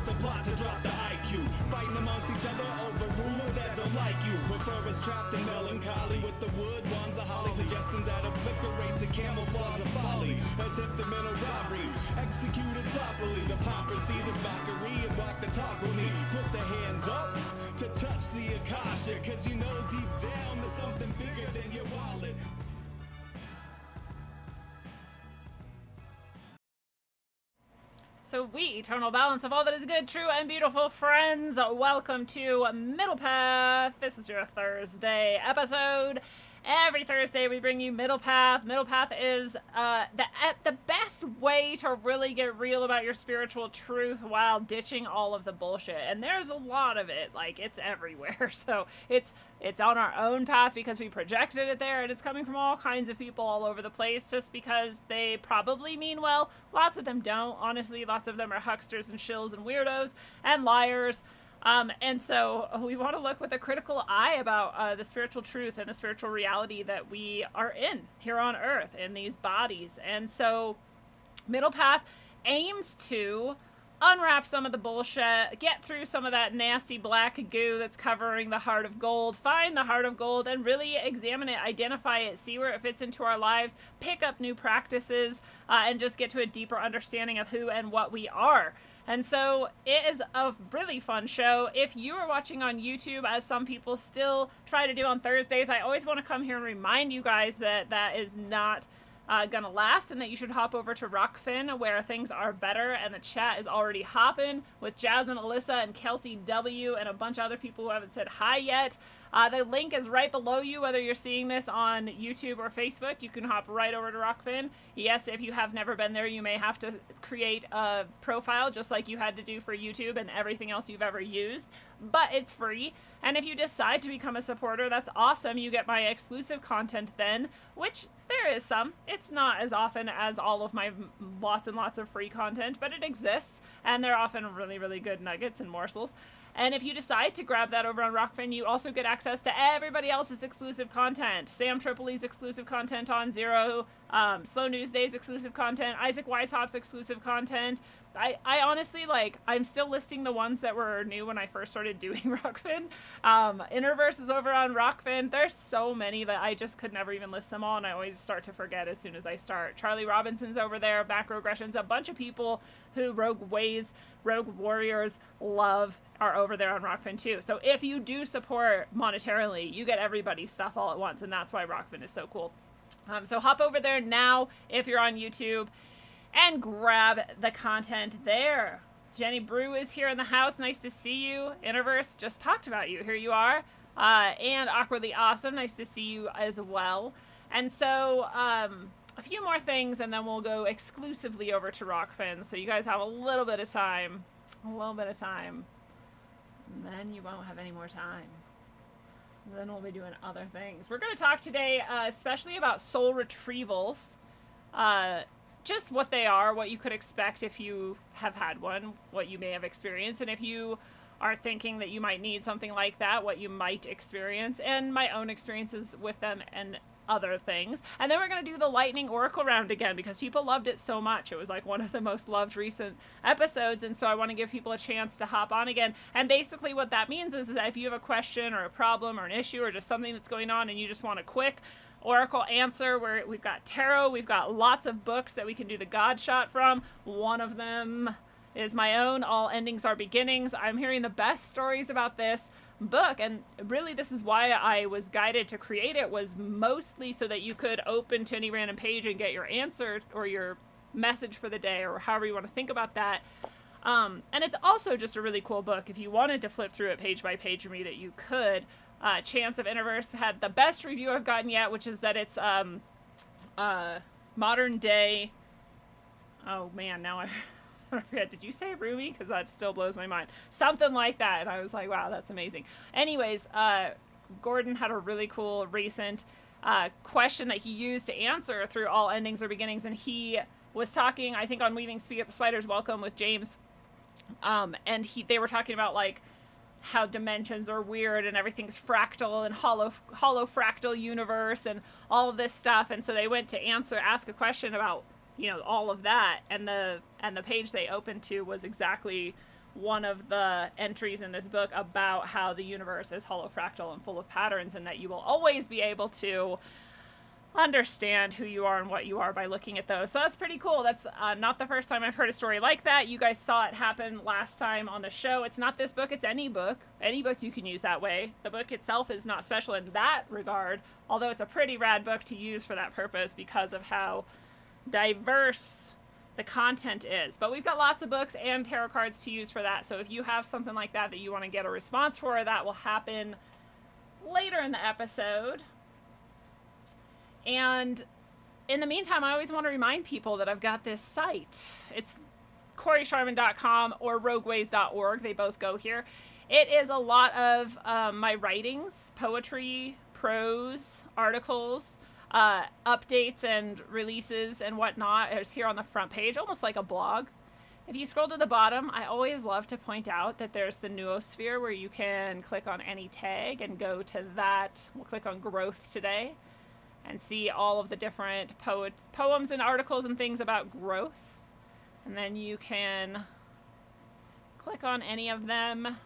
It's a plot to drop the IQ. Fighting amongst each other over rumors that don't like you. Prefer us trapped in melancholy with the wood ones of holly. Suggestions that obliterate to camouflage the folly. Attempt a mental robbery, executed softly. The poppers see this mockery and walk the talk with me. Put the hands up to touch the Akasha, cause you know deep down there's something bigger than your wallet. So we, eternal balance of all that is good, true, and beautiful friends, welcome to Middle Path. This is your Thursday episode. Every Thursday we bring you Middle Path. Middle Path is the best way to really get real about your spiritual truth while ditching all of the bullshit. And there's a lot of it, like it's everywhere. So it's on our own path because we projected it there, and it's coming from all kinds of people all over the place just because they probably mean well. Lots of them don't. Honestly, lots of them are hucksters and shills and weirdos and liars. And so we want to look with a critical eye about the spiritual truth and the spiritual reality that we are in here on Earth in these bodies. And so Middle Path aims to unwrap some of the bullshit, get through some of that nasty black goo that's covering the heart of gold, find the heart of gold, and really examine it, identify it, see where it fits into our lives, pick up new practices, and just get to a deeper understanding of who and what we are. And so it is a really fun show. If you are watching on YouTube, as some people still try to do on Thursdays, I always want to come here and remind you guys that that is not gonna last, and that you should hop over to Rockfin where things are better, and the chat is already hopping with Jasmine, Alyssa, and Kelsey W, and a bunch of other people who haven't said hi yet. The link is right below you, whether you're seeing this on YouTube or Facebook. You can hop right over to Rockfin. Yes, if you have never been there, you may have to create a profile just like you had to do for YouTube and everything else you've ever used, but it's free. And if you decide to become a supporter, that's awesome. You get my exclusive content then, which there is some. It's not as often as all of my lots and lots of free content, but it exists, and they're often really, really good nuggets and morsels. And if you decide to grab that over on Rockfin, you also get access to everybody else's exclusive content. Sam Tripoli's exclusive content on Zero, Slow News Day's exclusive content, Isaac Weishauпт's exclusive content. I honestly, like, I'm still listing the ones that were new when I first started doing Rockfin. Interverse is over on Rockfin. There's so many that I just could never even list them all, and I always start to forget as soon as I start. Charlie Robinson's over there, Macroaggressions, a bunch of people who Rogue Warriors love are over there on Rockfin too. So if you do support monetarily, you get everybody's stuff all at once, and that's why Rockfin is so cool. So hop over there now if you're on YouTube and grab the content there. Jenny Brew is here in the house. Nice to see you. Interverse just talked about you. Here you are. And Awkwardly Awesome. Nice to see you as well. And so a few more things, and then we'll go exclusively over to Rockfin. So you guys have a little bit of time. And then you won't have any more time. And then we'll be doing other things. We're going to talk today especially about Soul Retrievals. Just what they are, what you could expect if you have had one, what you may have experienced, and if you are thinking that you might need something like that, what you might experience, and my own experiences with them and other things. And then we're going to do the Lightning Oracle round again because people loved it so much. It was like one of the most loved recent episodes, and so I want to give people a chance to hop on again. And basically what that means is that if you have a question or a problem or an issue or just something that's going on and you just want a quick Oracle answer, where we've got tarot, we've got lots of books that we can do the God shot from. One of them is my own, All Endings Are Beginnings. I'm hearing the best stories about this book, and really this is why I was guided to create it, was mostly so that you could open to any random page and get your answer or your message for the day, or however you want to think about that. And it's also just a really cool book. If you wanted to flip through it page by page and read it, you could. Chance of Interverse had the best review I've gotten yet, which is that it's modern day. Oh man, now I forget. Did you say Rumi? Because that still blows my mind. Something like that. And I was like, wow, that's amazing. Anyways, Gordon had a really cool recent question that he used to answer through All Endings Are Beginnings, and he was talking, I think, on Weaving Spiders Welcome with James, and they were talking about like how dimensions are weird and everything's fractal and hollow fractal universe and all of this stuff. And so they went to ask a question about, you know, all of that, and the page they opened to was exactly one of the entries in this book about how the universe is holofractal and full of patterns, and that you will always be able to understand who you are and what you are by looking at those. So that's pretty cool. That's not the first time I've heard a story like that. You guys saw it happen last time on the show. It's not this book, it's any book. Any book you can use that way. The book itself is not special in that regard, although it's a pretty rad book to use for that purpose because of how diverse the content is. But we've got lots of books and tarot cards to use for that. So if you have something like that that you want to get a response for, that will happen later in the episode. And in the meantime, I always want to remind people that I've got this site. It's CoreySharman.com or RogueWays.org. They both go here. It is a lot of my writings, poetry, prose, articles, updates and releases and whatnot. It's here on the front page, almost like a blog. If you scroll to the bottom, I always love to point out that there's the noosphere where you can click on any tag and go to that. We'll click on growth today and see all of the different poems and articles and things about growth. And then you can click on any of them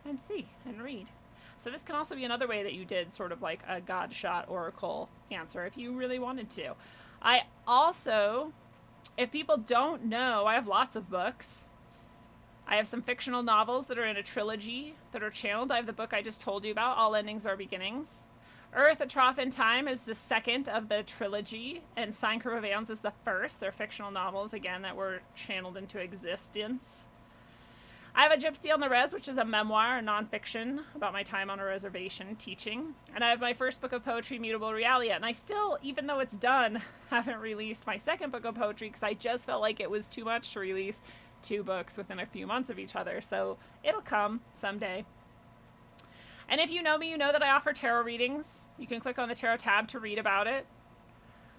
and see and read. So this can also be another way that you did sort of like a God shot oracle answer if you really wanted to. I also, if people don't know, I have lots of books. I have some fictional novels that are in a trilogy that are channeled. I have the book I just told you about, All Endings Are Beginnings. Earth, A Trough in Time is the second of the trilogy, and Sign Crew of Aeons is the first. They're fictional novels, again, that were channeled into existence. I have A Gypsy on the Res, which is a memoir, a nonfiction, about my time on a reservation teaching. And I have my first book of poetry, Mutable Realia. And I still, even though it's done, haven't released my second book of poetry because I just felt like it was too much to release 2 books within a few months of each other. So it'll come someday. And if you know me, you know that I offer tarot readings. You can click on the tarot tab to read about it.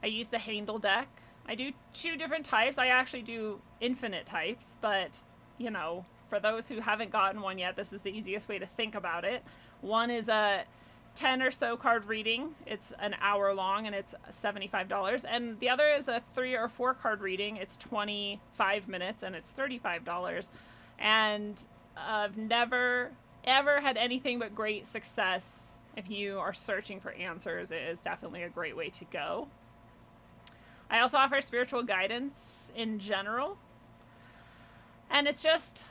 I use the Handel deck. I do 2 different types. I actually do infinite types, but, you know, for those who haven't gotten one yet, this is the easiest way to think about it. One is a 10 or so card reading. It's an hour long and it's $75. And the other is a 3 or 4 card reading. It's 25 minutes and it's $35. And I've never ever had anything but great success. If you are searching for answers, it is definitely a great way to go. I also offer spiritual guidance in general. And it's just,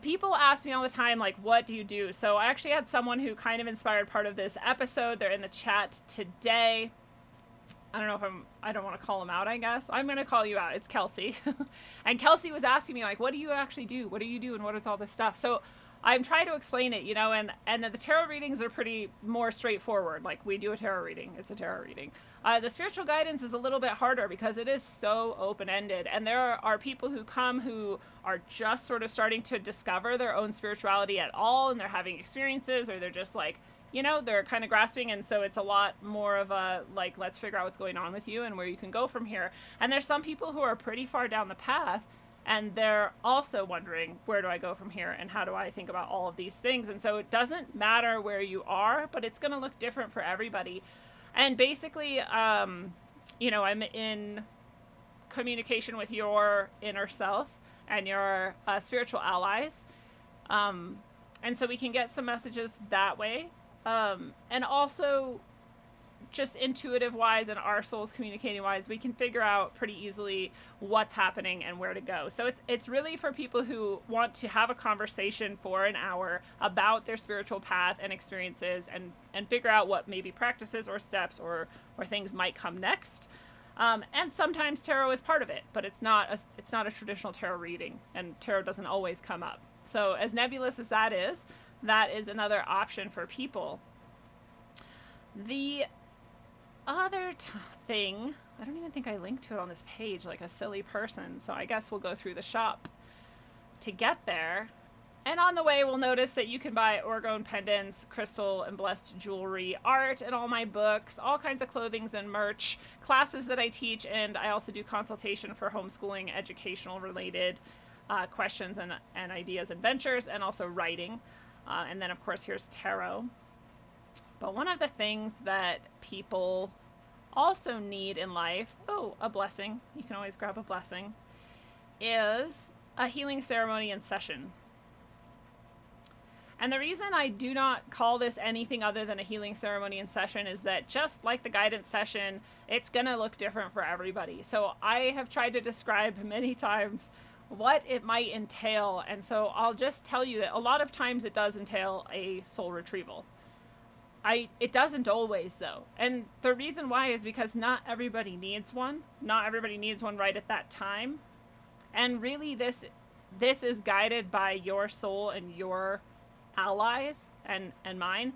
people ask me all the time, like, what do you do? So I actually had someone who kind of inspired part of this episode. They're in the chat today. I don't know if I don't want to call them out, I guess. I'm going to call you out. It's Kelsey. And Kelsey was asking me, like, what do you actually do? What do you do? And what is all this stuff? So I'm trying to explain it, you know, and the tarot readings are pretty more straightforward. Like, we do a tarot reading. It's a tarot reading. The spiritual guidance is a little bit harder because it is so open-ended. And there are people who come who are just sort of starting to discover their own spirituality at all, and they're having experiences, or they're just like, you know, they're kind of grasping. And so it's a lot more of a, like, let's figure out what's going on with you and where you can go from here. And there's some people who are pretty far down the path, and they're also wondering, where do I go from here and how do I think about all of these things? And so it doesn't matter where you are, but it's going to look different for everybody. And basically, you know, I'm in communication with your inner self and your spiritual allies. And so we can get some messages that way. And also, just intuitive wise and our souls communicating wise, we can figure out pretty easily what's happening and where to go. So it's really for people who want to have a conversation for an hour about their spiritual path and experiences, and figure out what maybe practices or steps or things might come next. And sometimes tarot is part of it, but it's not a traditional tarot reading, and tarot doesn't always come up. So as nebulous as that is another option for people. The other thing, I don't even think I linked to it on this page like a silly person, so I guess we'll go through the shop to get there. And on the way, we'll notice that you can buy orgone pendants, crystal and blessed jewelry, art, and all my books, all kinds of clothings and merch, classes that I teach, and I also do consultation for homeschooling, educational related questions and ideas and ventures, and also writing. And then, of course, here's tarot. But one of the things that people also need in life, a blessing, you can always grab a blessing, is a healing ceremony and session. And the reason I do not call this anything other than a healing ceremony and session is that just like the guidance session, it's going to look different for everybody. So I have tried to describe many times what it might entail. And so I'll just tell you that a lot of times it does entail a soul retrieval. It doesn't always, though. And the reason why is because not everybody needs one. Not everybody needs one right at that time. And really this is guided by your soul and your allies and mine.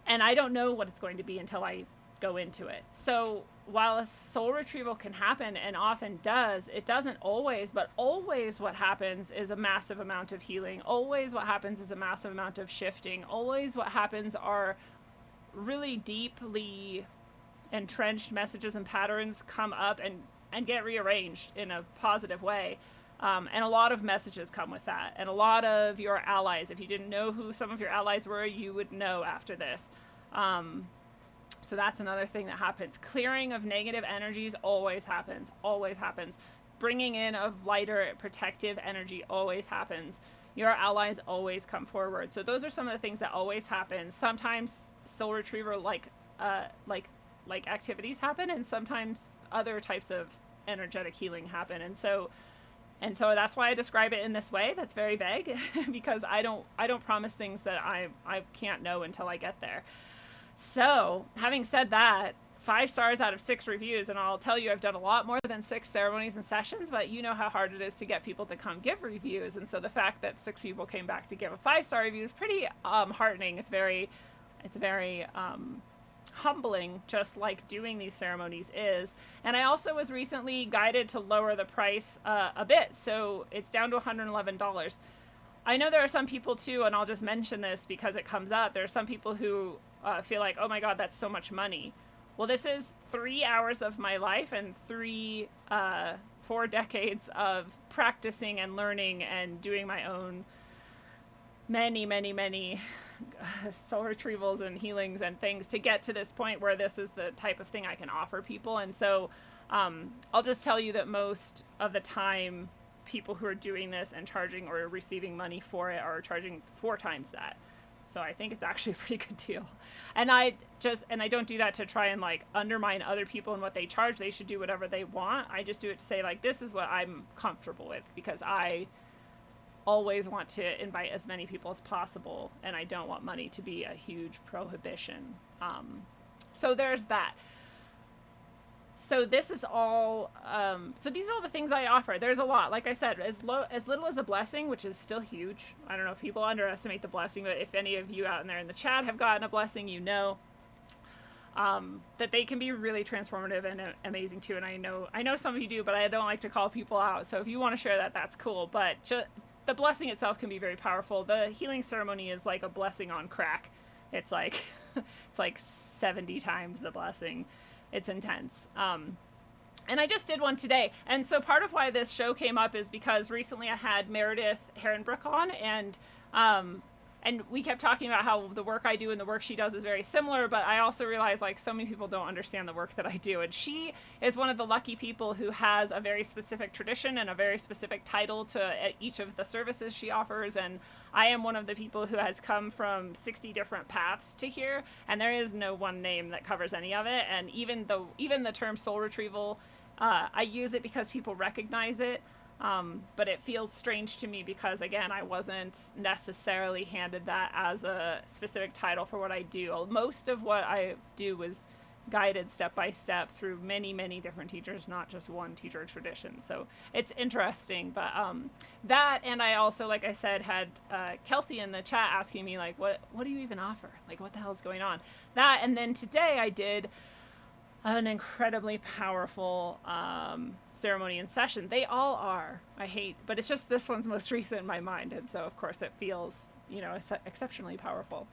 And I don't know what it's going to be until I go into it. So while a soul retrieval can happen and often does, it doesn't always, but always what happens is a massive amount of healing. Always what happens is a massive amount of shifting. Always what happens are really deeply entrenched messages and patterns come up and get rearranged in a positive way. And a lot of messages come with that. And a lot of your allies, if you didn't know who some of your allies were, you would know after this. So that's another thing that happens. Clearing of negative energies always happens. Always happens. Bringing in of lighter protective energy always happens. Your allies always come forward. So those are some of the things that always happen. Sometimes soul retriever like activities happen, and sometimes other types of energetic healing happen. And so that's why I describe it in this way. That's very vague because I don't promise things that I can't know until I get there. So having said that, 5 stars out of 6 reviews, and I'll tell you I've done a lot more than 6 ceremonies and sessions, but you know how hard it is to get people to come give reviews. And so the fact that 6 people came back to give a 5-star review is pretty heartening. It's very humbling, just like doing these ceremonies is. And I also was recently guided to lower the price a bit, so it's down to $111. I know there are some people too, and I'll just mention this because it comes up, there are some people who feel like, oh my god, that's so much money. Well, this is 3 hours of my life and 4 decades of practicing and learning and doing my own many soul retrievals and healings and things to get to this point where this is the type of thing I can offer people. And so I'll just tell you that most of the time people who are doing this and charging or receiving money for it are charging 4 times that. So I think it's actually a pretty good deal. And I don't do that to try and like undermine other people and what they charge. They should do whatever they want. I just do it to say like, this is what I'm comfortable with, because I always want to invite as many people as possible, and I don't want money to be a huge prohibition. So there's that. So this is all, so these are all the things I offer. There's a lot. Like I said, as little as a blessing, which is still huge. I don't know if people underestimate the blessing, but if any of you out in there in the chat have gotten a blessing, you know that they can be really transformative and amazing too. And I know some of you do, but I don't like to call people out. So if you want to share that, that's cool. But the blessing itself can be very powerful. The healing ceremony is like a blessing on crack. It's like 70 times the blessing. It's intense. And I just did one today. And so part of why this show came up is because recently I had Meredith Herrenbrook on, and we kept talking about how the work I do and the work she does is very similar, but I also realized like so many people don't understand the work that I do. And she is one of the lucky people who has a very specific tradition and a very specific title to each of the services she offers. And I am one of the people who has come from 60 different paths to here, and there is no one name that covers any of it. And even the term soul retrieval, I use it because people recognize it. But it feels strange to me because, again, I wasn't necessarily handed that as a specific title for what I do. Most of what I do was guided step by step through many, many different teachers, not just one teacher tradition. So it's interesting. But that, and I also, like I said, had Kelsey in the chat asking me, like, what do you even offer? Like, what the hell is going on? That, and then today I did an incredibly powerful ceremony and session. They all are. But it's just this one's most recent in my mind, and so of course it feels, exceptionally powerful.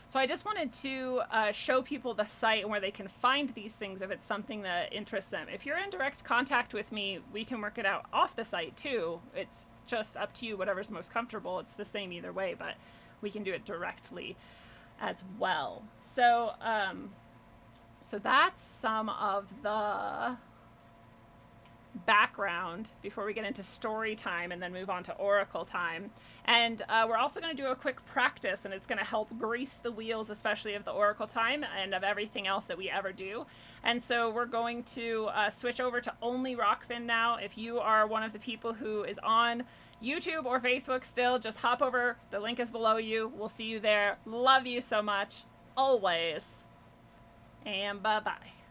So I just wanted to show people the site and where they can find these things if it's something that interests them. If you're in direct contact with me, we can work it out off the site too. It's just up to you, whatever's most comfortable. It's the same either way, but we can do it directly as well. So so that's some of the background before we get into story time and then move on to oracle time. And we're also going to do a quick practice, and it's going to help grease the wheels, especially of the oracle time and of everything else that we ever do. And so we're going to switch over to only Rockfin now. If you are one of the people who is on YouTube or Facebook still, just hop over. The link is below you. We'll see you there. Love you so much. Always. And bye-bye.